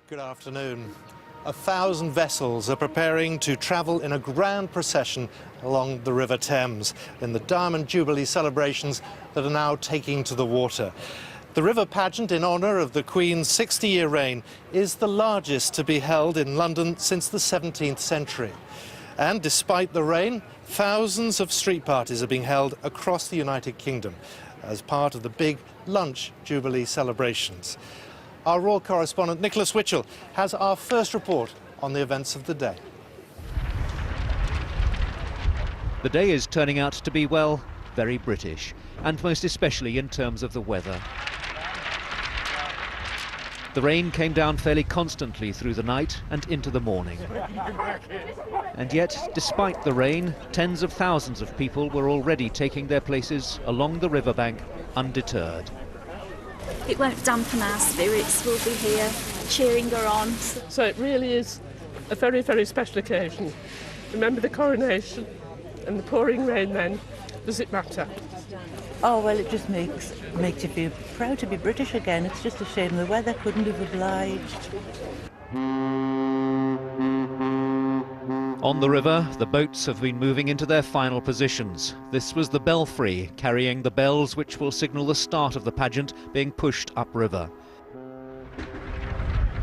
Good afternoon. 1,000 vessels are preparing to travel in a grand procession along the River Thames in the Diamond Jubilee celebrations that are now taking to the water. The river pageant in honour of the Queen's 60-year reign is the largest to be held in London since the 17th century. And despite the rain, thousands of street parties are being held across the United Kingdom as part of the big lunch Jubilee celebrations. Our royal correspondent Nicholas Witchell has our first report on the events of the day. The day is turning out to be, well, very British, and most especially in terms of the weather. The rain came down fairly constantly through the night and into the morning. And yet, despite the rain, tens of thousands of people were already taking their places along the riverbank undeterred. It won't dampen our spirits. We'll be here cheering her on. So it really is a very, very special occasion. Remember the coronation and the pouring rain then. Does it matter? Oh, well, it just makes you feel proud to be British again. It's just a shame the weather couldn't have obliged. On the river, the boats have been moving into their final positions. This was the belfry, carrying the bells which will signal the start of the pageant, being pushed upriver.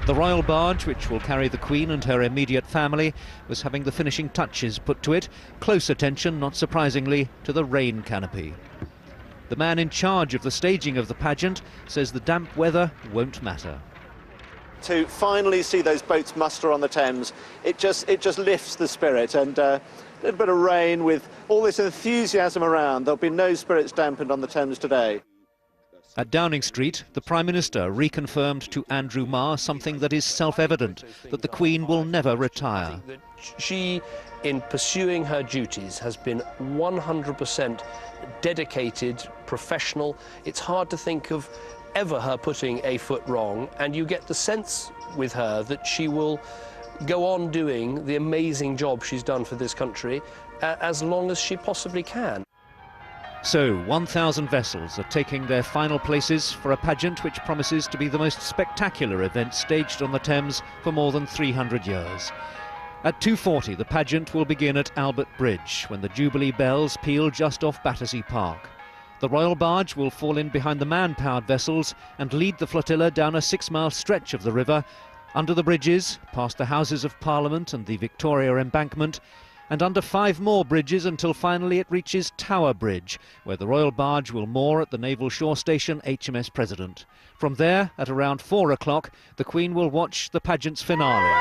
The royal barge, which will carry the Queen and her immediate family, was having the finishing touches put to it. Close attention, not surprisingly, to the rain canopy. The man in charge of the staging of the pageant says the damp weather won't matter. To finally see those boats muster on the Thames, it just lifts the spirit, and a little bit of rain with all this enthusiasm around, there'll be no spirits dampened on the Thames today. At Downing Street, the Prime Minister reconfirmed to Andrew Marr something that is self-evident, that the Queen will never retire. She, in pursuing her duties, has been 100% dedicated, professional. It's hard to think of ever her putting a foot wrong, and you get the sense with her that she will go on doing the amazing job she's done for this country as long as she possibly can. So, 1,000 vessels are taking their final places for a pageant which promises to be the most spectacular event staged on the Thames for more than 300 years. At 2:40, the pageant will begin at Albert Bridge, when the Jubilee bells peal just off Battersea Park. The royal barge will fall in behind the man-powered vessels and lead the flotilla down a 6-mile stretch of the river, under the bridges, past the Houses of Parliament and the Victoria Embankment, and under 5 more bridges until finally it reaches Tower Bridge, where the royal barge will moor at the naval shore station HMS President. From there, at around 4 o'clock, the Queen will watch the pageant's finale.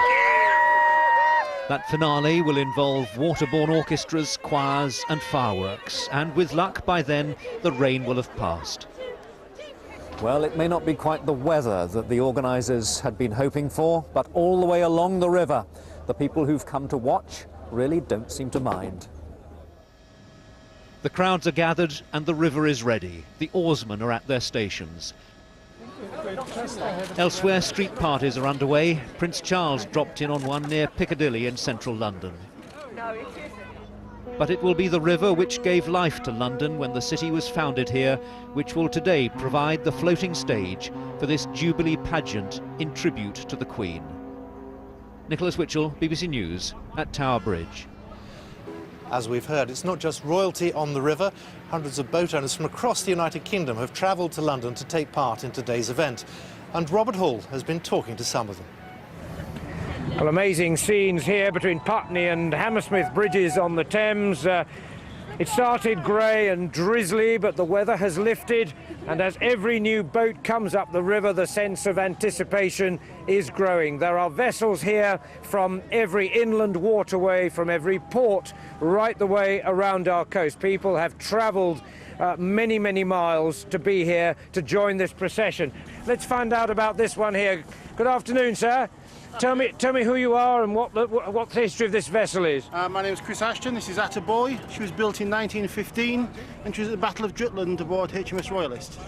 That finale will involve waterborne orchestras, choirs and fireworks, and with luck by then the rain will have passed. Well, it may not be quite the weather that the organisers had been hoping for, but all the way along the river, the people who've come to watch really don't seem to mind. The crowds are gathered and the river is ready. The oarsmen are at their stations. Elsewhere, street parties are underway. Prince Charles dropped in on one near Piccadilly in central London. But it will be the river which gave life to London when the city was founded here, which will today provide the floating stage for this Jubilee pageant in tribute to the Queen. Nicholas Witchell, BBC News, at Tower Bridge. As we've heard, it's not just royalty on the river. Hundreds of boat owners from across the United Kingdom have travelled to London to take part in today's event. And Robert Hall has been talking to some of them. Well, amazing scenes here between Putney and Hammersmith bridges on the Thames. It started grey and drizzly, but the weather has lifted, and as every new boat comes up the river, the sense of anticipation is growing. There are vessels here from every inland waterway, from every port, right the way around our coast. People have travelled many, many miles to be here to join this procession. Let's find out about this one here. Good afternoon, sir. Tell me who you are and what the history of this vessel is. My name's Chris Ashton. This is Atta Boy. She was built in 1915 and she was at the Battle of Jutland aboard HMS Royalist.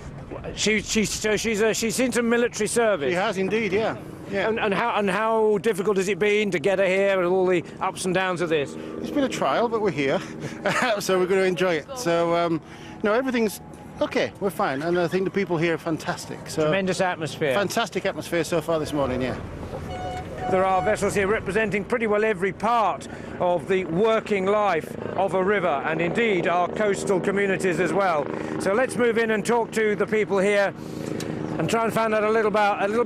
She's into military service. She has indeed, yeah. And how difficult has it been to get her here and all the ups and downs of this? It's been a trial, but we're here, so we're going to enjoy it. So no, everything's okay. We're fine, and I think the people here are fantastic. So tremendous atmosphere. Fantastic atmosphere so far this morning, yeah. there are vessels here representing pretty well every part of the working life of a river, and indeed our coastal communities as well. So let's move in and talk to the people here and try and find out a little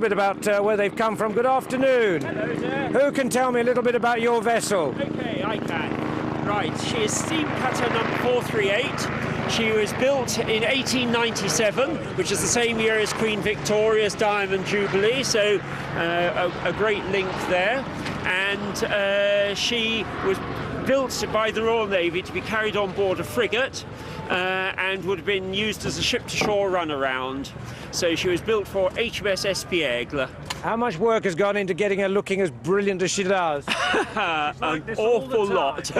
bit about where they've come from. Good afternoon. Hello there. Who can tell me a little bit about your vessel? Okay, I can. Right, she is steam cutter number 438. She was built in 1897, which is the same year as Queen Victoria's Diamond Jubilee, so a great link there. And she was built by the Royal Navy to be carried on board a frigate and would have been used as a ship-to-shore runaround. So she was built for HMS Espiègle. How much work has gone into getting her looking as brilliant as she does? An awful lot.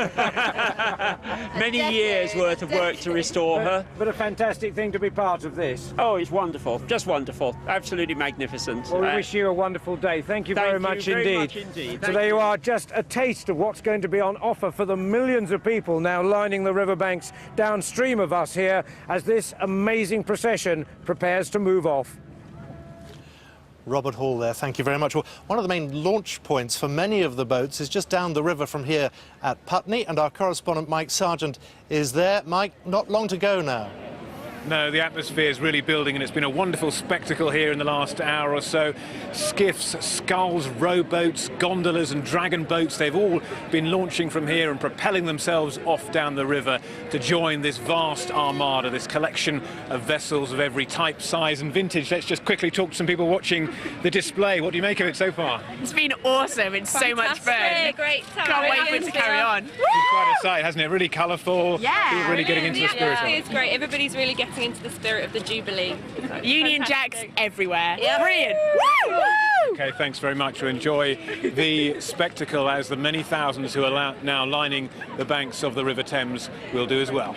Many years worth of work to restore her. But a fantastic thing to be part of this. Oh, it's wonderful. Just wonderful. Absolutely magnificent. Well, we wish you a wonderful day. Thank you very much indeed. So there you are, just a taste of what's going to be on offer for the millions of people now lining the riverbanks downstream of us here as this amazing procession prepares to move off. Robert Hall there, thank you very much. Well, one of the main launch points for many of the boats is just down the river from here at Putney, and our correspondent Mike Sargent is there. Mike, not long to go now. No, the atmosphere is really building, and it's been a wonderful spectacle here in the last hour or so. Skiffs, sculls, rowboats, gondolas and dragon boats, they've all been launching from here and propelling themselves off down the river to join this vast armada, this collection of vessels of every type, size and vintage. Let's just quickly talk to some people watching the display. What do you make of it so far? It's been awesome. It's so much fun. Great time. Can't wait for it to carry on. It's quite a sight, hasn't it? Really colourful. Yeah. People really getting into the spirit of it. It's great. Everybody's really getting into the spirit of the Jubilee. Union Jacks everywhere. Yep. Brilliant. Woo! Okay, thanks very much. We enjoy the spectacle as the many thousands who are now lining the banks of the River Thames will do as well.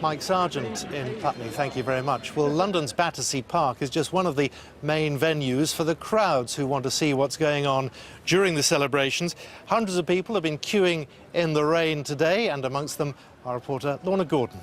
Mike Sargent in Putney, thank you very much. Well, London's Battersea Park is just one of the main venues for the crowds who want to see what's going on during the celebrations. Hundreds of people have been queuing in the rain today, and amongst them our reporter Lorna Gordon.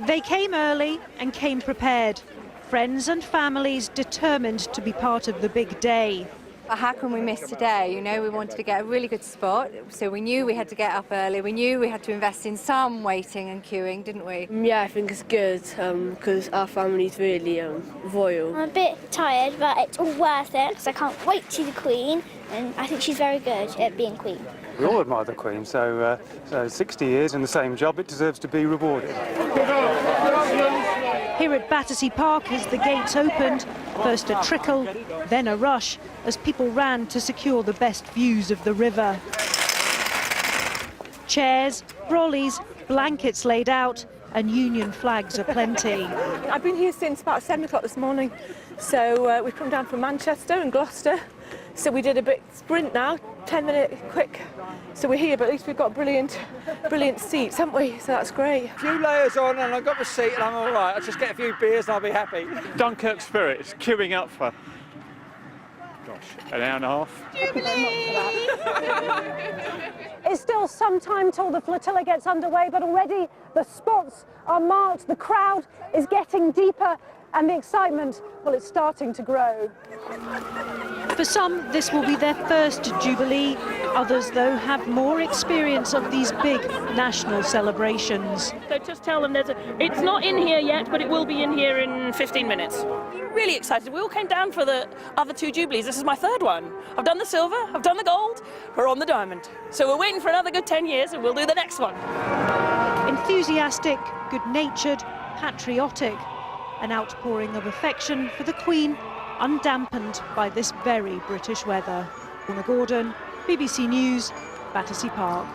They came early and came prepared. Friends and families determined to be part of the big day. How can we miss today? You know, we wanted to get a really good spot, so we knew we had to get up early. We knew we had to invest in some waiting and queuing, didn't we? Yeah, I think it's good because our family's really royal. I'm a bit tired, but it's all worth it because I can't wait to see the Queen, and I think she's very good at being Queen. We all admire the Queen, so 60 years in the same job, it deserves to be rewarded. Here at Battersea Park, as the gates opened, first a trickle, then a rush, as people ran to secure the best views of the river. Chairs, brollies, blankets laid out, and Union flags aplenty. I've been here since about 7 o'clock this morning, so we've come down from Manchester and Gloucester. So we did a bit sprint now, 10-minute quick. So we're here, but at least we've got brilliant seats, haven't we? So that's great. A few layers on and I've got the seat and I'm all right. I'll just get a few beers and I'll be happy. Dunkirk spirit is queuing up for, an hour and a half. It's still some time till the flotilla gets underway, but already the spots are marked, the crowd is getting deeper, and the excitement, well, it's starting to grow. For some, this will be their first Jubilee. Others, though, have more experience of these big national celebrations. So just tell them it's not in here yet, but it will be in here in 15 minutes. Really excited. We all came down for the other 2 Jubilees. This is my 3rd one. I've done the silver, I've done the gold, we're on the diamond. So we're waiting for another good 10 years and we'll do the next one. Enthusiastic, good-natured, patriotic. An outpouring of affection for the Queen, undampened by this very British weather. Lorna Gordon, BBC News, Battersea Park.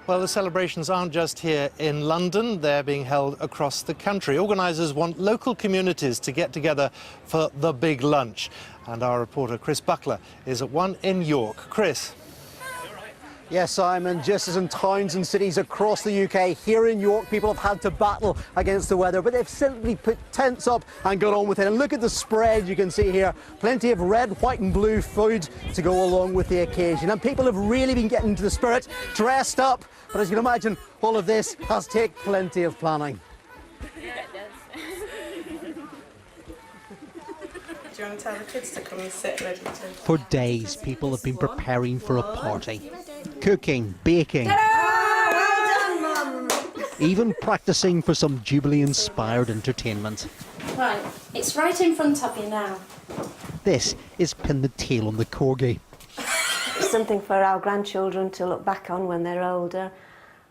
Well, the celebrations aren't just here in London, they're being held across the country. Organisers want local communities to get together for the big lunch. And our reporter Chris Buckler is at one in York. Chris. Yes, Simon, just as in towns and cities across the UK, here in York, people have had to battle against the weather, but they've simply put tents up and got on with it. And look at the spread you can see here. Plenty of red, white and blue food to go along with the occasion. And people have really been getting into the spirit, dressed up. But as you can imagine, all of this has taken plenty of planning. Do you want to tell the kids to come and sit ready to... For days, people have been preparing for a party. Cooking, baking, even practicing for some Jubilee-inspired entertainment. Right, it's right in front of you now. This is Pin the Tail on the Corgi. It's something for our grandchildren to look back on when they're older.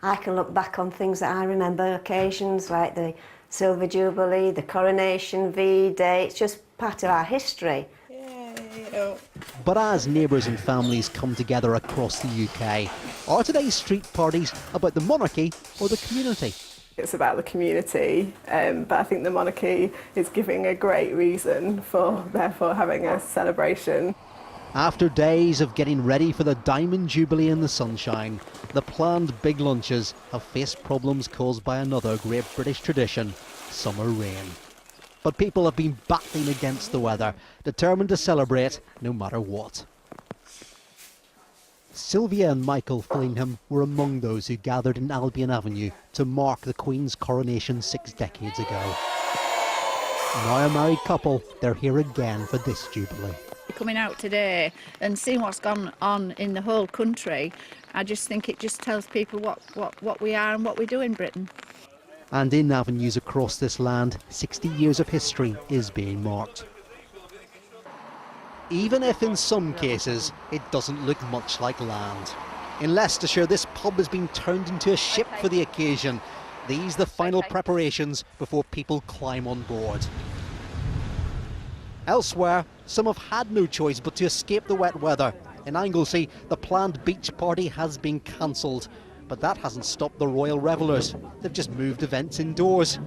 I can look back on things that I remember, occasions like the Silver Jubilee, the Coronation V-Day. It's just part of our history. But as neighbours and families come together across the UK, are today's street parties about the monarchy or the community? It's about the community, but I think the monarchy is giving a great reason for, therefore, having a celebration. After days of getting ready for the Diamond Jubilee in the sunshine, the planned big lunches have faced problems caused by another great British tradition, summer rain. But people have been battling against the weather, determined to celebrate no matter what. Sylvia and Michael Fillingham were among those who gathered in Albion Avenue to mark the Queen's coronation 6 decades ago. Now a married couple, they're here again for this Jubilee. Coming out today and seeing what's gone on in the whole country, I just think it just tells people what we are and what we do in Britain. And in avenues across this land, 60 years of history is being marked. Even if in some cases it doesn't look much like land. In Leicestershire, this pub has been turned into a ship for the occasion. These the final preparations before people climb on board. Elsewhere, some have had no choice but to escape the wet weather. In Anglesey, the planned beach party has been cancelled, but that hasn't stopped the royal revellers. They've just moved events indoors.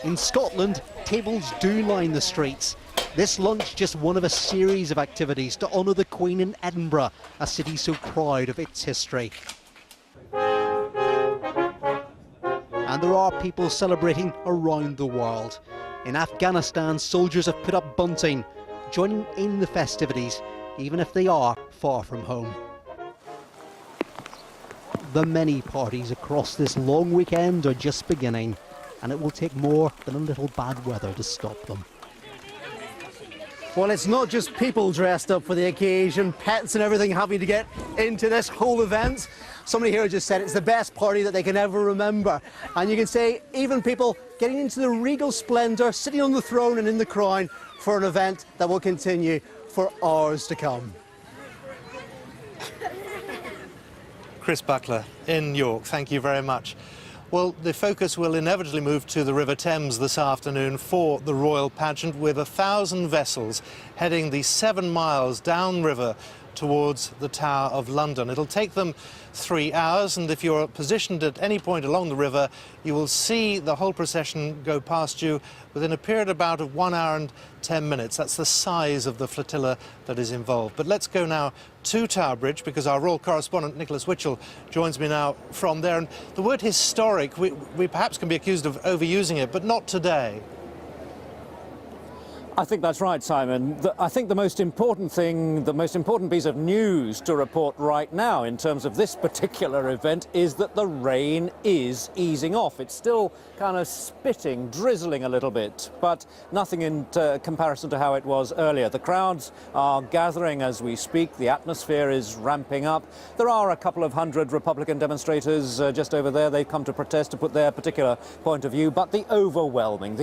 In Scotland, tables do line the streets. This lunch just one of a series of activities to honour the Queen in Edinburgh, a city so proud of its history. And there are people celebrating around the world. In Afghanistan, soldiers have put up bunting, joining in the festivities, even if they are far from home. The many parties across this long weekend are just beginning, and it will take more than a little bad weather to stop them. Well, it's not just people dressed up for the occasion, pets and everything having to get into this whole event. Somebody here just said it's the best party that they can ever remember. And you can say even people getting into the regal splendour, sitting on the throne and in the crown for an event that will continue for hours to come. Chris Buckler in York, thank you very much. Well, the focus will inevitably move to the River Thames this afternoon for the royal pageant, with 1,000 vessels heading the 7 miles downriver towards the Tower of London. It'll take them 3 hours, and if you're positioned at any point along the river, you will see the whole procession go past you within a period about of 1 hour and 10 minutes. That's the size of the flotilla that is involved. But let's go now to Tower Bridge, because our royal correspondent Nicholas Witchell joins me now from there. And the word historic, we perhaps can be accused of overusing it, but not today. I think that's right, Simon. I think the most important thing, the most important piece of news to report right now in terms of this particular event is that the rain is easing off. It's still kind of spitting, drizzling a little bit, but nothing in comparison to how it was earlier. The crowds are gathering as we speak. The atmosphere is ramping up. There are a couple of hundred Republican demonstrators just over there. They've come to protest, to put their particular point of view, but the overwhelming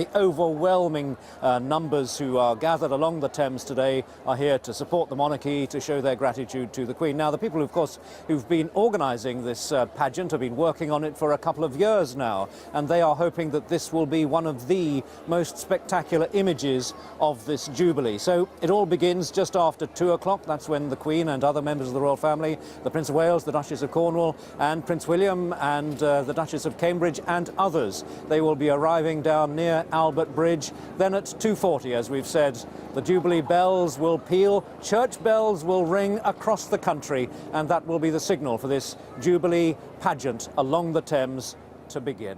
numbers who are gathered along the Thames today are here to support the monarchy, to show their gratitude to the Queen. Now, the people, of course, who've been organising this pageant have been working on it for a couple of years now, and they are hoping that this will be one of the most spectacular images of this Jubilee. So it all begins just after 2 o'clock. That's when the Queen and other members of the royal family, the Prince of Wales, the Duchess of Cornwall, and Prince William and the Duchess of Cambridge and others, they will be arriving down near Albert Bridge. Then at 2:40, as we've said, the Jubilee bells will peal, church bells will ring across the country, and that will be the signal for this Jubilee pageant along the Thames to begin.